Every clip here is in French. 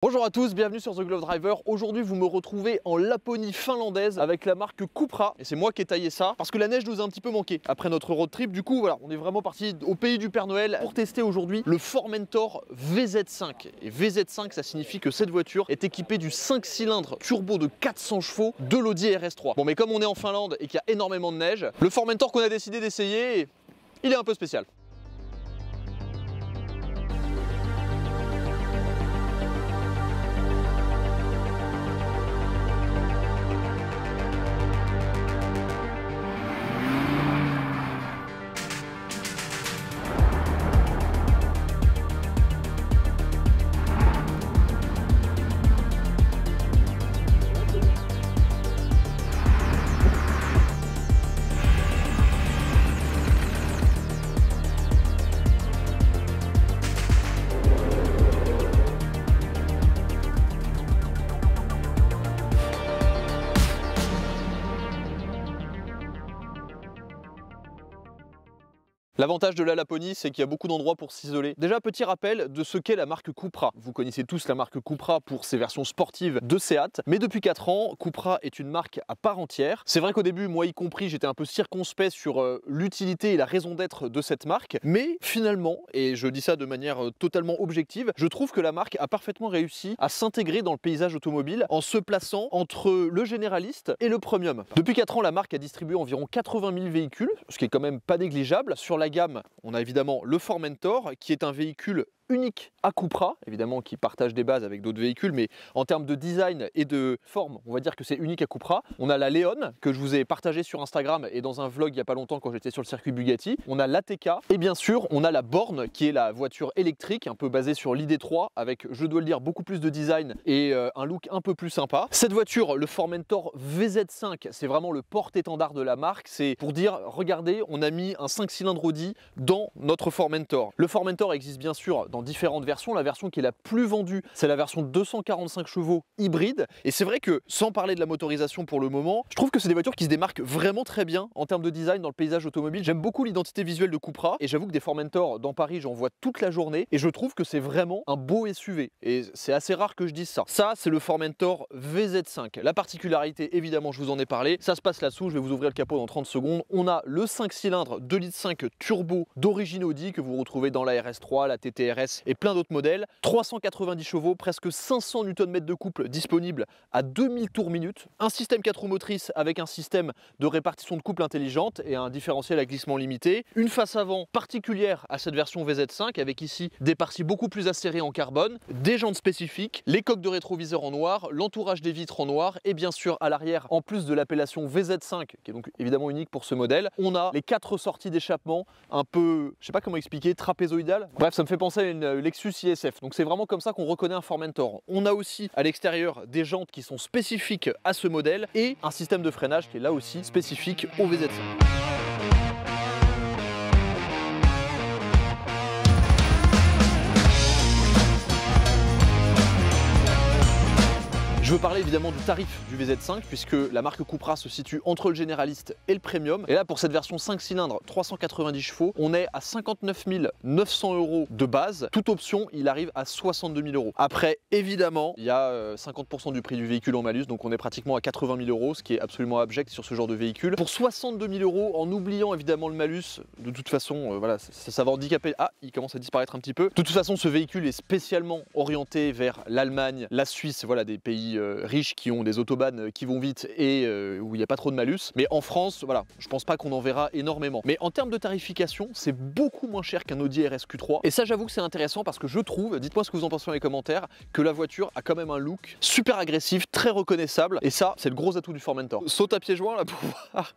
Bonjour à tous, bienvenue sur The Glove Driver. Aujourd'hui vous me retrouvez en Laponie finlandaise avec la marque Cupra. Et c'est moi qui ai taillé ça parce que la neige nous a un petit peu manqué après notre road trip. Du coup voilà, on est vraiment parti au pays du Père Noël pour tester aujourd'hui le Formentor VZ5. Et VZ5 ça signifie que cette voiture est équipée du 5 cylindres turbo de 400 chevaux de l'Audi RS3. Bon mais comme on est en Finlande et qu'il y a énormément de neige, le Formentor qu'on a décidé d'essayer, il est un peu spécial. L'avantage de la Laponie, c'est qu'il y a beaucoup d'endroits pour s'isoler. Déjà, petit rappel de ce qu'est la marque Cupra. Vous connaissez tous la marque Cupra pour ses versions sportives de Seat, mais depuis 4 ans, Cupra est une marque à part entière. C'est vrai qu'au début, moi y compris, j'étais un peu circonspect sur l'utilité et la raison d'être de cette marque, mais finalement, et je dis ça de manière totalement objective, je trouve que la marque a parfaitement réussi à s'intégrer dans le paysage automobile en se plaçant entre le généraliste et le premium. Depuis 4 ans, la marque a distribué environ 80 000 véhicules, ce qui est quand même pas négligeable. Sur la gamme, on a évidemment le Formentor, qui est un véhicule unique à Cupra, évidemment qui partage des bases avec d'autres véhicules, mais en termes de design et de forme, on va dire que c'est unique à Cupra. On a la Leon, que je vous ai partagé sur Instagram et dans un vlog il n'y a pas longtemps quand j'étais sur le circuit Bugatti. On a l'ATK, et bien sûr, on a la Born, qui est la voiture électrique, un peu basée sur l'ID3, avec, je dois le dire, beaucoup plus de design et un look un peu plus sympa. Cette voiture, le Formentor VZ5, c'est vraiment le porte-étendard de la marque. C'est pour dire, regardez, on a mis un 5 cylindres Audi dans notre Formentor. Le Formentor existe bien sûr dans différentes versions. La version qui est la plus vendue, c'est la version 245 chevaux hybride. Et c'est vrai que, sans parler de la motorisation pour le moment, je trouve que c'est des voitures qui se démarquent vraiment très bien en termes de design dans le paysage automobile. J'aime beaucoup l'identité visuelle de Cupra et j'avoue que des Formentor dans Paris, j'en vois toute la journée et je trouve que c'est vraiment un beau SUV. Et c'est assez rare que je dise ça. Ça, c'est le Formentor VZ5. La particularité, évidemment, je vous en ai parlé, ça se passe là-dessous, je vais vous ouvrir le capot dans 30 secondes. On a le 5 cylindres 2,5 litres turbo d'origine Audi que vous retrouvez dans la RS3, la TTRS et plein d'autres modèles. 390 chevaux, presque 500 Nm de couple disponible à 2000 tours minute. Un système 4 roues motrices avec un système de répartition de couple intelligente et un différentiel à glissement limité. Une face avant particulière à cette version VZ5 avec ici des parties beaucoup plus acérées en carbone, des jantes spécifiques, les coques de rétroviseur en noir, l'entourage des vitres en noir et bien sûr à l'arrière, en plus de l'appellation VZ5 qui est donc évidemment unique pour ce modèle, on a les 4 sorties d'échappement un peu, je sais pas comment expliquer, trapézoïdales. Bref, ça me fait penser à une Lexus ISF. Donc c'est vraiment comme ça qu'on reconnaît un Formentor. On a aussi à l'extérieur des jantes qui sont spécifiques à ce modèle et un système de freinage qui est là aussi spécifique au VZ5. Je veux parler évidemment du tarif du VZ5 puisque la marque Cupra se situe entre le généraliste et le premium. Et là pour cette version 5 cylindres 390 chevaux, on est à 59 900 € de base. Toute option, il arrive à 62 000 €. Après évidemment, il y a 50% du prix du véhicule en malus, donc on est pratiquement à 80 000 €, ce qui est absolument abject sur ce genre de véhicule. Pour 62 000 €, en oubliant évidemment le malus, de toute façon, voilà, ça va handicaper. Ah, il commence à disparaître un petit peu. De toute façon, ce véhicule est spécialement orienté vers l'Allemagne, la Suisse, voilà, des pays riches qui ont des autobahns qui vont vite et où il n'y a pas trop de malus. Mais en France, voilà, je pense pas qu'on en verra énormément. Mais en termes de tarification, c'est beaucoup moins cher qu'un Audi RS Q3. Et ça, j'avoue que c'est intéressant parce que je trouve, dites-moi ce que vous en pensez dans les commentaires, que la voiture a quand même un look super agressif, très reconnaissable. Et ça, c'est le gros atout du Formentor. Saute à pieds joints là pour voir.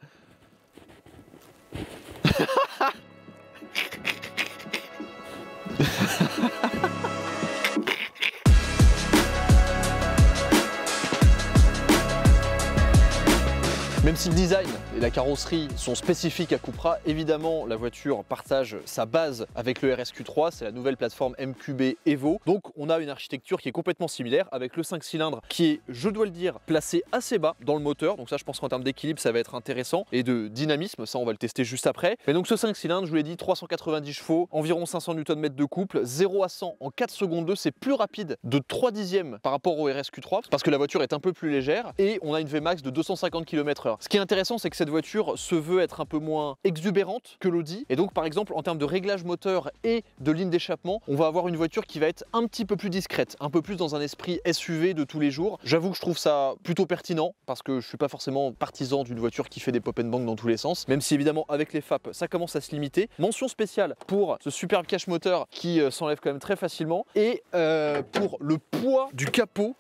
Mais Même si le design et la carrosserie sont spécifiques à Cupra, évidemment la voiture partage sa base avec le RSQ3, c'est la nouvelle plateforme MQB Evo. Donc on a une architecture qui est complètement similaire avec le 5 cylindres qui est, je dois le dire, placé assez bas dans le moteur. Donc ça, je pense qu'en termes d'équilibre, ça va être intéressant et de dynamisme, ça on va le tester juste après. Mais donc ce 5 cylindres, je vous l'ai dit, 390 chevaux, environ 500 Nm de couple, 0 à 100 en 4 secondes 2, c'est plus rapide de 3 dixièmes par rapport au RSQ3 parce que la voiture est un peu plus légère et on a une Vmax de 250 km/h. Ce qui est intéressant, c'est que cette voiture se veut être un peu moins exubérante que l'Audi et donc par exemple en termes de réglage moteur et de ligne d'échappement, on va avoir une voiture qui va être un petit peu plus discrète, un peu plus dans un esprit SUV de tous les jours. J'avoue que je trouve ça plutôt pertinent parce que je suis pas forcément partisan d'une voiture qui fait des pop and bang dans tous les sens, même si évidemment avec les FAP ça commence à se limiter. Mention spéciale pour ce superbe cache moteur qui s'enlève quand même très facilement et pour le poids du capot.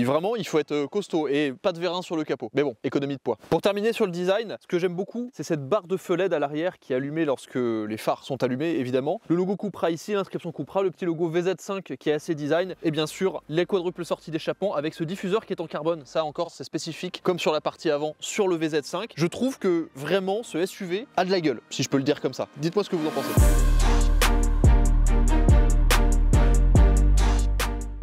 Vraiment, il faut être costaud et pas de vérin sur le capot. Mais bon, économie de poids. Pour terminer sur le design, ce que j'aime beaucoup, c'est cette barre de feu LED à l'arrière qui est allumée lorsque les phares sont allumés, évidemment. Le logo Cupra ici, l'inscription Cupra, le petit logo VZ5 qui est assez design, et bien sûr, les quadruples sorties d'échappement avec ce diffuseur qui est en carbone. Ça encore, c'est spécifique, comme sur la partie avant, sur le VZ5. Je trouve que vraiment, ce SUV a de la gueule, si je peux le dire comme ça. Dites-moi ce que vous en pensez.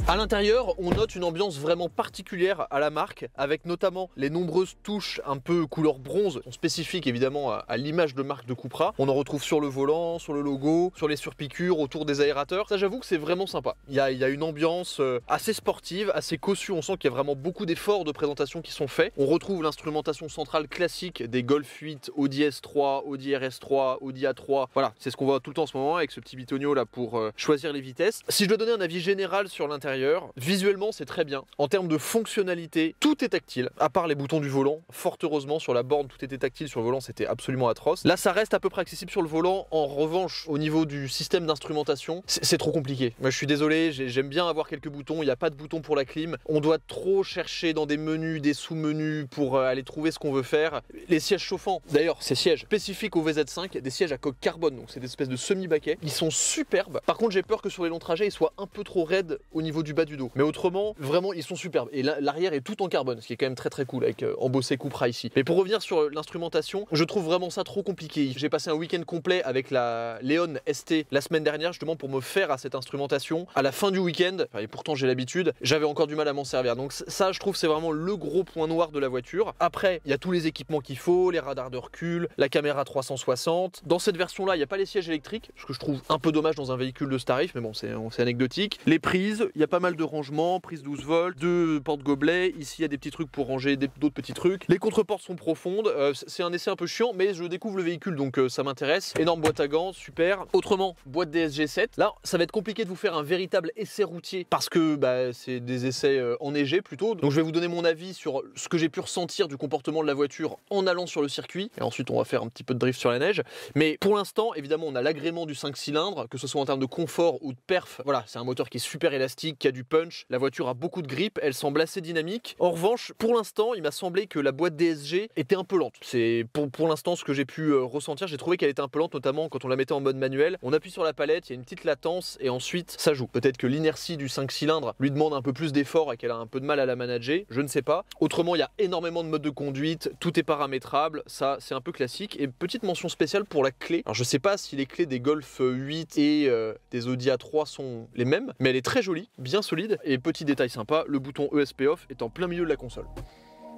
À l'intérieur, on note une ambiance vraiment particulière à la marque, avec notamment les nombreuses touches un peu couleur bronze, spécifiques évidemment à l'image de marque de Cupra. On en retrouve sur le volant, sur le logo, sur les surpiqûres, autour des aérateurs. Ça, j'avoue que c'est vraiment sympa. Il y a une ambiance assez sportive, assez cossue. On sent qu'il y a vraiment beaucoup d'efforts de présentation qui sont faits. On retrouve l'instrumentation centrale classique des Golf 8, Audi S3, Audi RS3, Audi A3. Voilà, c'est ce qu'on voit tout le temps en ce moment avec ce petit bitonio là pour choisir les vitesses. Si je dois donner un avis général sur l'intérieur, visuellement c'est très bien. En termes de fonctionnalité, tout est tactile, à part les boutons du volant. Fort heureusement, sur la borne tout était tactile, sur le volant c'était absolument atroce. Là ça reste à peu près accessible sur le volant. En revanche, au niveau du système d'instrumentation, c'est trop compliqué. Moi je suis désolé, j'aime bien avoir quelques boutons, il n'y a pas de bouton pour la clim. On doit trop chercher dans des menus, des sous-menus pour aller trouver ce qu'on veut faire. Les sièges chauffants, d'ailleurs ces sièges spécifiques au VZ5, des sièges à coque carbone, donc c'est des espèces de semi-baquets. Ils sont superbes. Par contre j'ai peur que sur les longs trajets ils soient un peu trop raides au niveau du bas du dos. Mais autrement, vraiment, ils sont superbes. Et l'arrière est tout en carbone, ce qui est quand même très cool avec embossé Cupra ici. Mais pour revenir sur l'instrumentation, je trouve vraiment ça trop compliqué. J'ai passé un week-end complet avec la Leon ST la semaine dernière, justement pour me faire à cette instrumentation. À la fin du week-end, et pourtant j'ai l'habitude, j'avais encore du mal à m'en servir. Donc ça, je trouve, c'est vraiment le gros point noir de la voiture. Après, il y a tous les équipements qu'il faut, les radars de recul, la caméra 360. Dans cette version-là, il n'y a pas les sièges électriques, ce que je trouve un peu dommage dans un véhicule de ce tarif, mais bon, c'est anecdotique. Les prises, il y a pas mal de rangements, prise 12 volts, 2 porte-gobelets, ici il y a des petits trucs pour ranger d'autres petits trucs. Les contreportes sont profondes, c'est un essai un peu chiant, mais je découvre le véhicule donc ça m'intéresse. Énorme boîte à gants, super. Autrement, boîte DSG7. Là, ça va être compliqué de vous faire un véritable essai routier parce que c'est des essais enneigés plutôt. Donc je vais vous donner mon avis sur ce que j'ai pu ressentir du comportement de la voiture en allant sur le circuit. Et ensuite, on va faire un petit peu de drift sur la neige. Mais pour l'instant, évidemment, on a l'agrément du 5 cylindres, que ce soit en termes de confort ou de perf. Voilà, c'est un moteur qui est super élastique, qui a du punch. La voiture a beaucoup de grip, elle semble assez dynamique. En revanche, pour l'instant, il m'a semblé que la boîte DSG était un peu lente. C'est pour l'instant ce que j'ai pu ressentir. J'ai trouvé qu'elle était un peu lente, notamment quand on la mettait en mode manuel. On appuie sur la palette, il y a une petite latence et ensuite ça joue. Peut-être que l'inertie du 5 cylindres lui demande un peu plus d'effort et qu'elle a un peu de mal à la manager, je ne sais pas. Autrement, il y a énormément de modes de conduite, tout est paramétrable, ça c'est un peu classique. Et petite mention spéciale pour la clé. Alors je sais pas si les clés des Golf 8 et des Audi A3 sont les mêmes, mais elle est très jolie, bien solide. Et petit détail sympa, le bouton ESP off est en plein milieu de la console.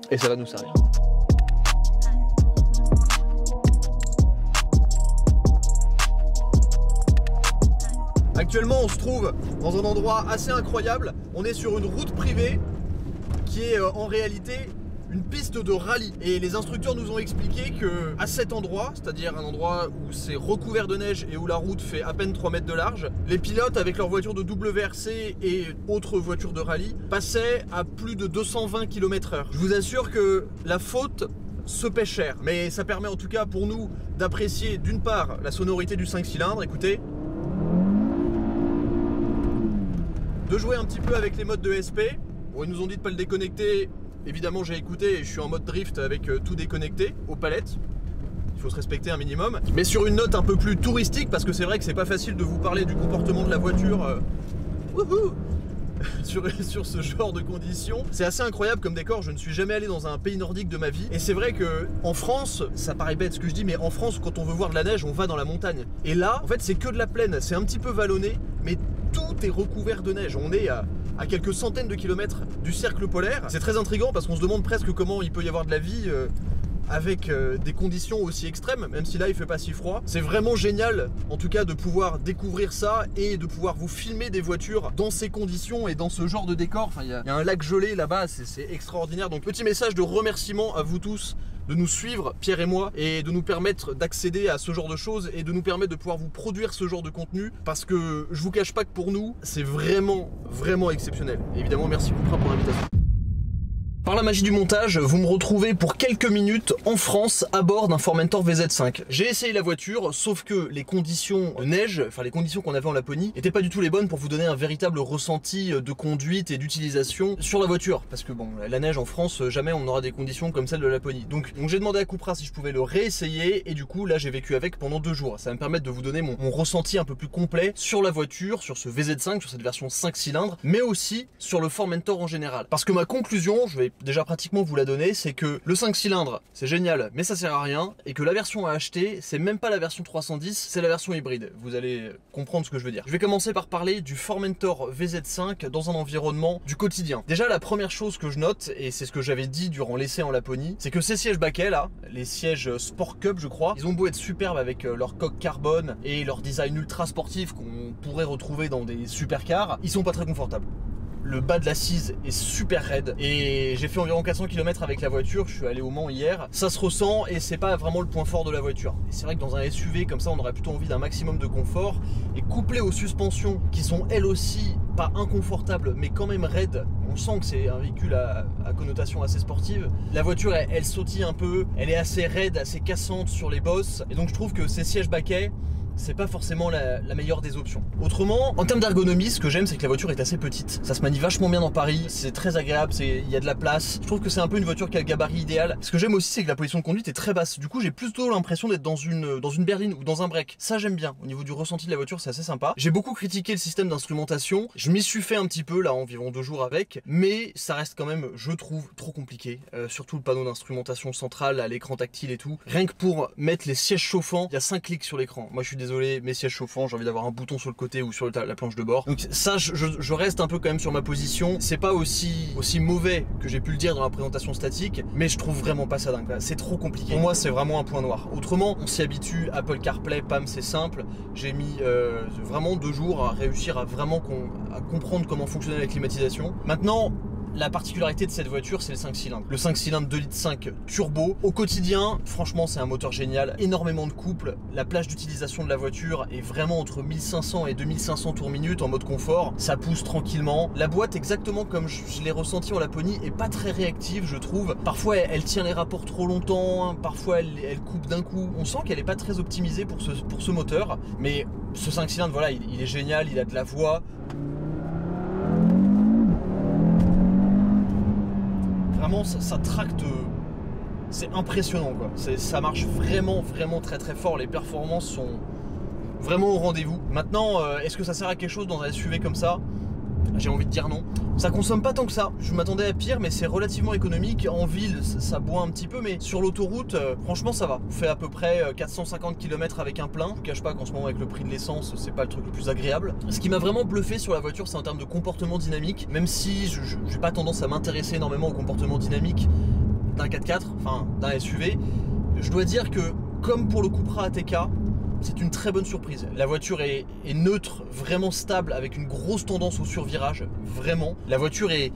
Et ça va nous servir. Actuellement, on se trouve dans un endroit assez incroyable. On est sur une route privée qui est en réalité une piste de rallye. Et les instructeurs nous ont expliqué que à cet endroit, c'est-à-dire un endroit où c'est recouvert de neige et où la route fait à peine 3 mètres de large, les pilotes avec leurs voitures de WRC et autres voitures de rallye passaient à plus de 220 km/h. Je vous assure que la faute se paie cher, mais ça permet en tout cas pour nous d'apprécier d'une part la sonorité du 5 cylindres, écoutez, de jouer un petit peu avec les modes de SP. Bon, ils nous ont dit de pas le déconnecter. Évidemment, j'ai écouté et je suis en mode drift avec tout déconnecté aux palettes. Il faut se respecter un minimum. Mais sur une note un peu plus touristique, parce que c'est vrai que c'est pas facile de vous parler du comportement de la voiture. sur ce genre de conditions. C'est assez incroyable comme décor, je ne suis jamais allé dans un pays nordique de ma vie. Et c'est vrai que en France, ça paraît bête ce que je dis, mais en France, quand on veut voir de la neige, on va dans la montagne. Et là, en fait, c'est que de la plaine, c'est un petit peu vallonné, mais tout est recouvert de neige. On est à quelques centaines de kilomètres du cercle polaire. C'est très intriguant parce qu'on se demande presque comment il peut y avoir de la vie avec des conditions aussi extrêmes, même si là il fait pas si froid. C'est vraiment génial en tout cas de pouvoir découvrir ça et de pouvoir vous filmer des voitures dans ces conditions et dans ce genre de décor. Enfin, il y a un lac gelé là-bas, c'est extraordinaire. Donc petit message de remerciement à vous tous de nous suivre, Pierre et moi, et de nous permettre d'accéder à ce genre de choses et de nous permettre de pouvoir vous produire ce genre de contenu, parce que je vous cache pas que pour nous c'est vraiment exceptionnel. Et évidemment merci Cupra pour l'invitation. Par la magie du montage, vous me retrouvez pour quelques minutes en France à bord d'un Formentor VZ5. J'ai essayé la voiture, sauf que les conditions de neige, enfin les conditions qu'on avait en Laponie, n'étaient pas du tout les bonnes pour vous donner un véritable ressenti de conduite et d'utilisation sur la voiture. Parce que bon, la neige en France, jamais on aura des conditions comme celles de Laponie. Donc j'ai demandé à Cupra si je pouvais le réessayer, et du coup là j'ai vécu avec pendant 2 jours. Ça va me permettre de vous donner mon ressenti un peu plus complet sur la voiture, sur ce VZ5, sur cette version 5 cylindres, mais aussi sur le Formentor en général. Parce que ma conclusion, je vais déjà pratiquement vous la donner, c'est que le 5 cylindres c'est génial mais ça sert à rien, et que la version à acheter c'est même pas la version 310, c'est la version hybride. Vous allez comprendre ce que je veux dire. Je vais commencer par parler du Formentor VZ5 dans un environnement du quotidien. Déjà la première chose que je note, et c'est ce que j'avais dit durant l'essai en Laponie, c'est que ces sièges baquets là, les sièges Sport Cup je crois, ils ont beau être superbes avec leur coque carbone et leur design ultra sportif qu'on pourrait retrouver dans des supercars, ils sont pas très confortables. Le bas de l'assise est super raide, et j'ai fait environ 400 km avec la voiture, je suis allé au Mans hier, ça se ressent et c'est pas vraiment le point fort de la voiture. Et c'est vrai que dans un SUV comme ça on aurait plutôt envie d'un maximum de confort, et couplé aux suspensions qui sont elles aussi pas inconfortables mais quand même raides, on sent que c'est un véhicule à connotation assez sportive. La voiture elle sautille un peu, elle est assez raide, assez cassante sur les bosses, et donc je trouve que ces sièges baquets c'est pas forcément la meilleure des options. Autrement, en termes d'ergonomie, ce que j'aime c'est que la voiture est assez petite. Ça se manie vachement bien dans Paris, c'est très agréable, il y a de la place. Je trouve que c'est un peu une voiture qui a le gabarit idéal. Ce que j'aime aussi c'est que la position de conduite est très basse. Du coup j'ai plutôt l'impression d'être dans une berline ou dans un break. Ça j'aime bien, au niveau du ressenti de la voiture c'est assez sympa. J'ai beaucoup critiqué le système d'instrumentation, je m'y suis fait un petit peu là environ 2 jours avec, mais ça reste quand même, je trouve, trop compliqué. Surtout le panneau d'instrumentation centrale à l'écran tactile et tout. Rien que pour mettre les sièges chauffants, il y a 5 clics sur l'écran. Moi je suis désolé, mes sièges chauffants, j'ai envie d'avoir un bouton sur le côté ou sur la planche de bord. Donc ça, je reste un peu quand même sur ma position. C'est pas aussi mauvais que j'ai pu le dire dans la présentation statique, mais je trouve vraiment pas ça dingue. C'est trop compliqué. Pour moi, c'est vraiment un point noir. Autrement, on s'y habitue. Apple CarPlay, pam, c'est simple. J'ai mis vraiment 2 jours à réussir à vraiment à comprendre comment fonctionnait la climatisation. Maintenant, la particularité de cette voiture, c'est le 5 cylindres. Le 5 cylindres 2,5 litres turbo. Au quotidien, franchement, c'est un moteur génial. Énormément de couple. La plage d'utilisation de la voiture est vraiment entre 1500 et 2500 tours minute en mode confort. Ça pousse tranquillement. La boîte, exactement comme je l'ai ressenti en Laponie, est pas très réactive, je trouve. Parfois, elle tient les rapports trop longtemps. Parfois, elle coupe d'un coup. On sent qu'elle est pas très optimisée pour ce moteur. Mais ce 5 cylindres, voilà, il est génial. Il a de la voix. Vraiment, ça tracte, c'est impressionnant quoi. Ça marche vraiment très fort. Les performances sont vraiment au rendez-vous. Maintenant, est-ce que ça sert à quelque chose dans un SUV comme ça? J'ai envie de dire non. Ça consomme pas tant que ça. Je m'attendais à pire, mais c'est relativement économique. En ville, ça boit un petit peu, mais sur l'autoroute, franchement, ça va. On fait à peu près 450 km avec un plein. Je vous cache pas qu'en ce moment, avec le prix de l'essence, c'est pas le truc le plus agréable. Ce qui m'a vraiment bluffé sur la voiture, c'est en termes de comportement dynamique. Même si j'ai pas tendance à m'intéresser énormément au comportement dynamique d'un 4x4, enfin d'un SUV, je dois dire que, comme pour le Cupra ATK, c'est une très bonne surprise. La voiture est neutre, vraiment stable, avec une grosse tendance au survirage, vraiment. La voiture est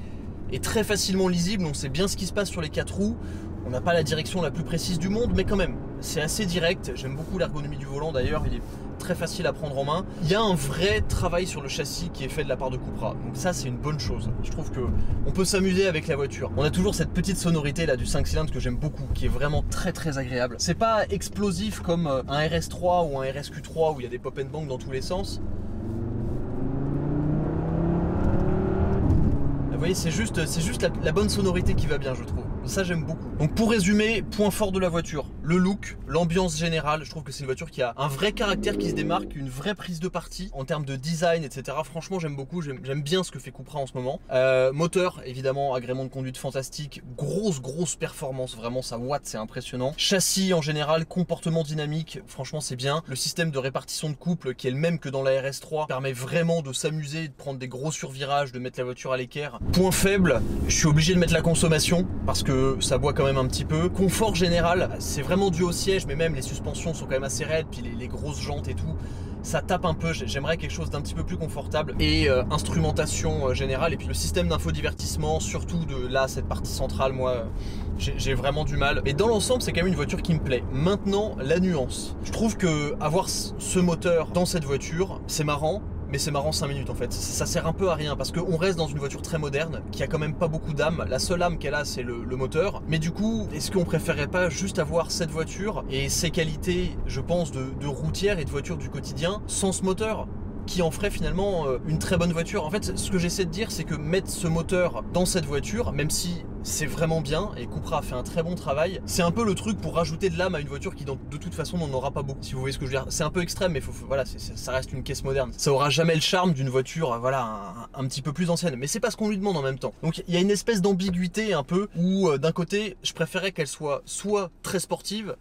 très facilement lisible, on sait bien ce qui se passe sur les 4 roues. On n'a pas la direction la plus précise du monde, mais quand même, c'est assez direct. J'aime beaucoup l'ergonomie du volant d'ailleurs, il est très facile à prendre en main. Il y a un vrai travail sur le châssis qui est fait de la part de Cupra, donc ça c'est une bonne chose. Je trouve que on peut s'amuser avec la voiture. On a toujours cette petite sonorité là du 5 cylindres que j'aime beaucoup, qui est vraiment très agréable. C'est pas explosif comme un RS3 ou un RSQ3 où il y a des pop and bang dans tous les sens. Vous voyez, c'est juste la bonne sonorité qui va bien, je trouve. Ça, j'aime beaucoup. Donc pour résumer, point fort de la voiture, le look, l'ambiance générale. Je trouve que c'est une voiture qui a un vrai caractère qui se démarque, une vraie prise de parti en termes de design, etc. Franchement, j'aime beaucoup, j'aime bien ce que fait Cupra en ce moment. Moteur, évidemment, agrément de conduite fantastique, grosse performance, vraiment ça watt, c'est impressionnant. Châssis en général, comportement dynamique, franchement c'est bien. Le système de répartition de couple qui est le même que dans la RS3 permet vraiment de s'amuser, de prendre des gros survirages, de mettre la voiture à l'équerre. Point faible, je suis obligé de mettre la consommation parce que ça boit quand même un petit peu. Confort général, c'est vraiment dû au siège, mais même les suspensions sont quand même assez raides, puis les grosses jantes et tout. Ça tape un peu, j'aimerais quelque chose d'un petit peu plus confortable. Et instrumentation générale, et puis le système d'infodivertissement, surtout de là, cette partie centrale, moi, j'ai vraiment du mal. Mais dans l'ensemble, c'est quand même une voiture qui me plaît. Maintenant, la nuance. Je trouve que avoir ce moteur dans cette voiture, c'est marrant. Mais c'est marrant 5 minutes en fait, ça sert un peu à rien parce qu'on reste dans une voiture très moderne qui a quand même pas beaucoup d'âme. La seule âme qu'elle a c'est le moteur. Mais du coup, est-ce qu'on préférerait pas juste avoir cette voiture et ses qualités, je pense, de routière et de voiture du quotidien sans ce moteur qui en ferait finalement une très bonne voiture. En fait, ce que j'essaie de dire, c'est que mettre ce moteur dans cette voiture, même si c'est vraiment bien, et Cupra a fait un très bon travail, c'est un peu le truc pour rajouter de l'âme à une voiture qui de toute façon n'en aura pas beaucoup. Si vous voyez ce que je veux dire, c'est un peu extrême, mais voilà, ça reste une caisse moderne. Ça aura jamais le charme d'une voiture, voilà, un petit peu plus ancienne, mais c'est pas ce qu'on lui demande en même temps. Donc il y a une espèce d'ambiguïté un peu, où d'un côté, je préférais qu'elle soit très sportive,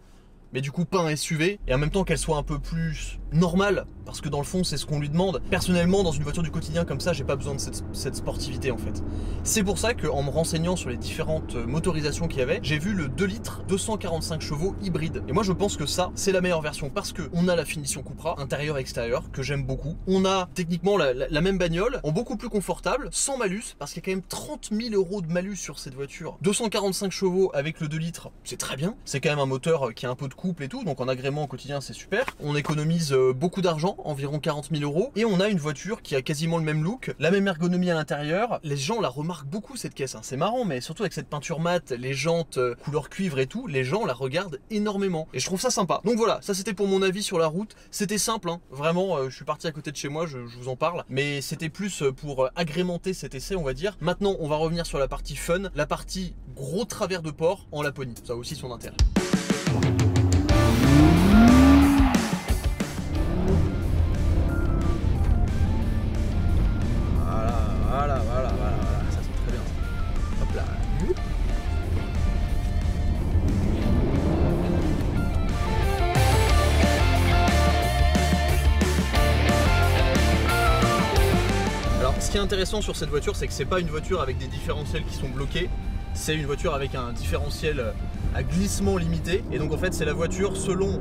mais du coup pas un SUV, et en même temps qu'elle soit un peu plus normale, parce que dans le fond c'est ce qu'on lui demande. Personnellement, dans une voiture du quotidien comme ça, j'ai pas besoin de cette sportivité en fait. C'est pour ça qu'en me renseignant sur les différentes motorisations qu'il y avait, j'ai vu le 2 litres 245 chevaux hybride. Et moi je pense que ça, c'est la meilleure version, parce qu'on a la finition Cupra, intérieur-extérieur, que j'aime beaucoup. On a techniquement la même bagnole, en beaucoup plus confortable, sans malus, parce qu'il y a quand même 30 000 € de malus sur cette voiture. 245 chevaux avec le 2 litres, c'est très bien. C'est quand même un moteur qui a un peu de couple et tout, donc en agrément au quotidien c'est super. On économise beaucoup d'argent, environ 40 000 €, et on a une voiture qui a quasiment le même look, la même ergonomie à l'intérieur. Les gens la remarquent beaucoup cette caisse, hein. C'est marrant, mais surtout avec cette peinture mate, les jantes couleur cuivre et tout, les gens la regardent énormément, et je trouve ça sympa. Donc voilà, ça c'était pour mon avis sur la route. C'était simple, hein. Vraiment, je suis parti à côté de chez moi, je vous en parle, mais c'était plus pour agrémenter cet essai, on va dire. Maintenant, on va revenir sur la partie fun, la partie gros travers de port en Laponie. Ça a aussi son intérêt. Voilà, ça c'est très bien. Hop là. Alors, ce qui est intéressant sur cette voiture, c'est que c'est pas une voiture avec des différentiels qui sont bloqués. C'est une voiture avec un différentiel à glissement limité. Et donc en fait, c'est la voiture selon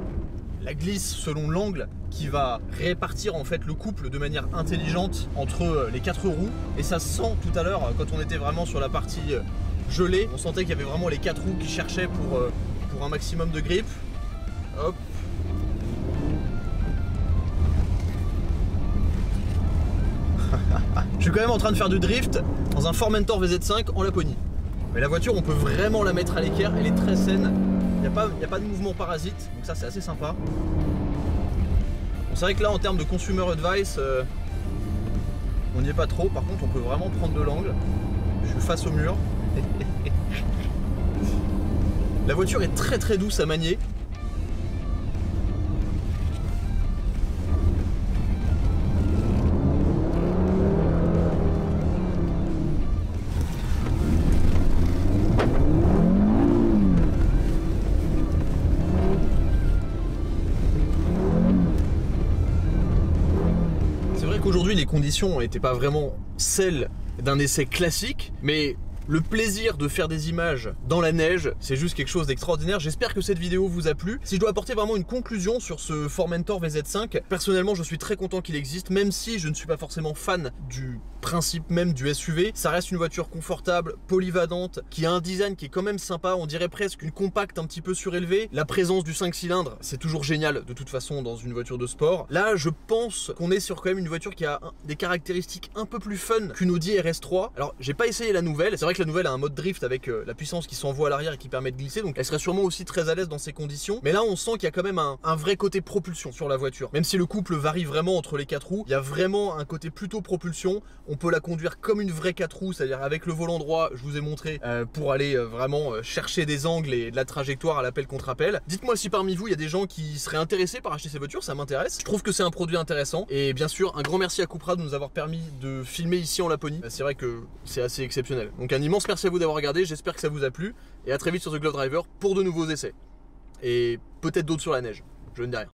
la glisse, selon l'angle, qui va répartir en fait le couple de manière intelligente entre les 4 roues. Et ça se sent tout à l'heure, quand on était vraiment sur la partie gelée, on sentait qu'il y avait vraiment les 4 roues qui cherchaient pour un maximum de grip. Hop. Je suis quand même en train de faire du drift dans un Formentor VZ5 en Laponie. Mais la voiture, on peut vraiment la mettre à l'équerre, elle est très saine. Il n'y a pas de mouvement parasite, donc ça c'est assez sympa. Bon, c'est vrai que là en termes de consumer advice, on n'y est pas trop. Par contre on peut vraiment prendre de l'angle. Je suis face au mur. La voiture est très douce à manier. Aujourd'hui, les conditions n'étaient pas vraiment celles d'un essai classique, mais le plaisir de faire des images dans la neige, c'est juste quelque chose d'extraordinaire. J'espère que cette vidéo vous a plu. Si je dois apporter vraiment une conclusion sur ce Formentor VZ5, personnellement je suis très content qu'il existe, même si je ne suis pas forcément fan du principe même du SUV. Ça reste une voiture confortable, polyvalente, qui a un design qui est quand même sympa, on dirait presque une compacte un petit peu surélevée. La présence du 5 cylindres, c'est toujours génial de toute façon dans une voiture de sport. Là, je pense qu'on est sur quand même une voiture qui a des caractéristiques un peu plus fun qu'une Audi RS3. Alors, j'ai pas essayé la nouvelle, c'est vrai vrai que la nouvelle a un mode drift avec la puissance qui s'envoie à l'arrière et qui permet de glisser, donc elle serait sûrement aussi très à l'aise dans ces conditions. Mais là on sent qu'il y a quand même un vrai côté propulsion sur la voiture. Même si le couple varie vraiment entre les 4 roues, il y a vraiment un côté plutôt propulsion. On peut la conduire comme une vraie 4 roues, c'est-à-dire avec le volant droit, je vous ai montré, pour aller vraiment chercher des angles et de la trajectoire à l'appel contre appel. Dites-moi si parmi vous il y a des gens qui seraient intéressés par acheter ces voitures, ça m'intéresse. Je trouve que c'est un produit intéressant. Et bien sûr, un grand merci à Cupra de nous avoir permis de filmer ici en Laponie. C'est vrai que c'est assez exceptionnel. Donc un immense merci à vous d'avoir regardé, j'espère que ça vous a plu. Et à très vite sur The Glove Driver pour de nouveaux essais. Et peut-être d'autres sur la neige, je ne dis rien.